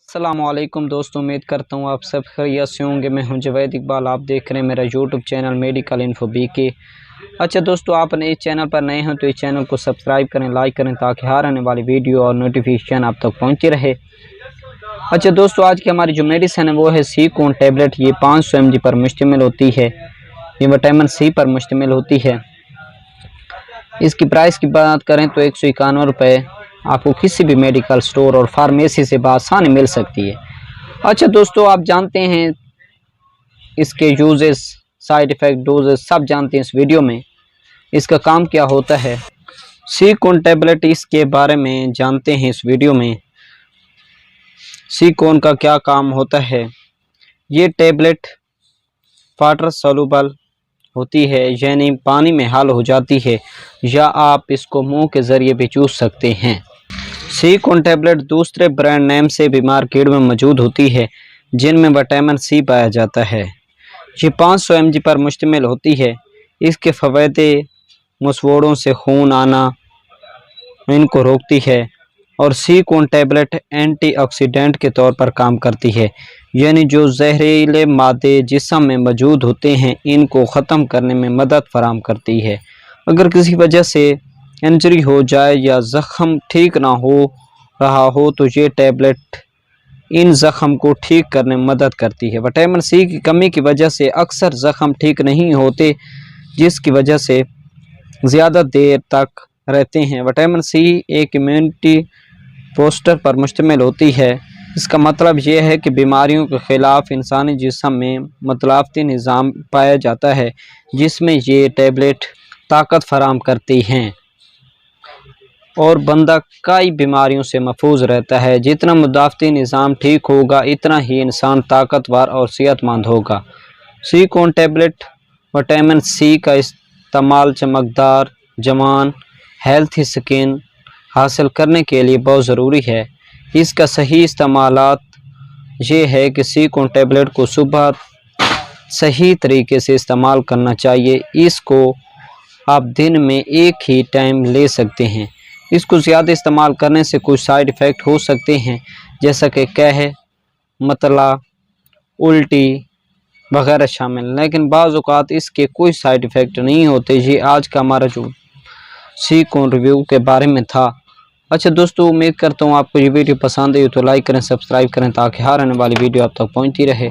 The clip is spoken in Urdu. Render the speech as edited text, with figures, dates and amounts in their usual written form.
السلام علیکم دوستوں، امید کرتا ہوں آپ سب خیریت سے ہوں گے۔ میں ہوں جوید اقبال، آپ دیکھ رہے ہیں میرا YouTube channel medical info B K. اچھا دوستوں، آپ نے اس چینل پر نئے ہیں تو اس چینل کو سبسکرائب کریں، لائک کریں تاکہ ہر آنے والی ویڈیو اور نوٹیفیکیشن آپ تک پہنچتی رہے۔ اچھا دوستوں، آج کی ہماری جو میڈیسن ہے وہ ہے سیکون ٹیبلٹ۔ یہ 500 mg پر مشتمل ہوتی ہے، یہ وٹامن سی پر مشتمل ہوتی ہے۔ اس کی پرائس کی بات کریں تو 191 روپے آپ کو کسی بھی میڈیکل سٹور اور فارمیسی سے بآسانی مل سکتی ہے۔ اچھا دوستو، آپ جانتے ہیں اس کے یوزز، سائیڈ ایفیکٹ، ڈوزز سب جانتے ہیں اس ویڈیو میں۔ اس کا کام کیا ہوتا ہے، سیکون ٹیبلٹ، اس کے بارے میں جانتے ہیں اس ویڈیو میں۔ سیکون کا کیا کام ہوتا ہے؟ یہ ٹیبلٹ واٹر سولوبل ہوتی ہے، یعنی پانی میں حل ہو جاتی ہے، یا آپ اس کو منہ کے ذریعے بھی چوس سکتے ہیں۔ سیکون ٹیبلٹ دوسرے برانڈ نیم سے بھی مارکیٹ میں موجود ہوتی ہے، جن میں وٹامن سی پایا جاتا ہے۔ یہ 500 mg پر مشتمل ہوتی ہے۔ اس کے فوائد: مسوڑھوں سے خون آنا ان کو روکتی ہے، اور سیکون ٹیبلٹ اینٹی آکسیڈنٹ کے طور پر کام کرتی ہے، یعنی جو زہریلے مادے جسم میں موجود ہوتے ہیں ان کو ختم کرنے میں مدد فراہم کرتی ہے۔ اگر کسی وجہ سے انجری ہو جائے یا زخم ٹھیک نہ ہو رہا ہو تو یہ ٹیبلٹ ان زخم کو ٹھیک کرنے میں مدد کرتی ہے۔ وٹامن سی کی کمی کی وجہ سے اکثر زخم ٹھیک نہیں ہوتے، جس کی وجہ سے زیادہ دیر تک رہتے ہیں۔ وٹامن سی ایک امیونٹی بوسٹر پر مشتمل ہوتی ہے۔ اس کا مطلب یہ ہے کہ بیماریوں کے خلاف انسانی جسم میں مدافعتی نظام پایا جاتا ہے، جس میں یہ ٹیبلٹ طاقت فراہم کرتی ہیں، اور بندہ کئی بیماریوں سے محفوظ رہتا ہے۔ جتنا مدافعتی نظام ٹھیک ہوگا اتنا ہی انسان طاقتور اور صحت مند ہوگا۔ سیکون ٹیبلٹ وٹامن سی کا استعمال چمکدار، جوان، ہیلتھی سکن حاصل کرنے کے لیے بہت ضروری ہے۔ اس کا صحیح استعمالات یہ ہے کہ سیکون ٹیبلٹ کو صبح صحیح طریقے سے استعمال کرنا چاہیے۔ اس کو آپ دن میں ایک ہی ٹائم لے سکتے ہیں۔ اس کو زیادہ استعمال کرنے سے کچھ سائیڈ ایفیکٹ ہو سکتے ہیں، جیسا کہ قہر، متلا، الٹی وغیرہ شامل، لیکن بعض اوقات اس کے کوئی سائیڈ ایفیکٹ نہیں ہوتے۔ یہ آج کا ہمارا جو سیکون ریویو کے بارے میں تھا۔ اچھا دوستو، امید کرتا ہوں آپ کو یہ ویڈیو پسند آئی تو لائک کریں، سبسکرائب کریں تاکہ ہر آنے والی ویڈیو آپ تک پہنچتی رہے۔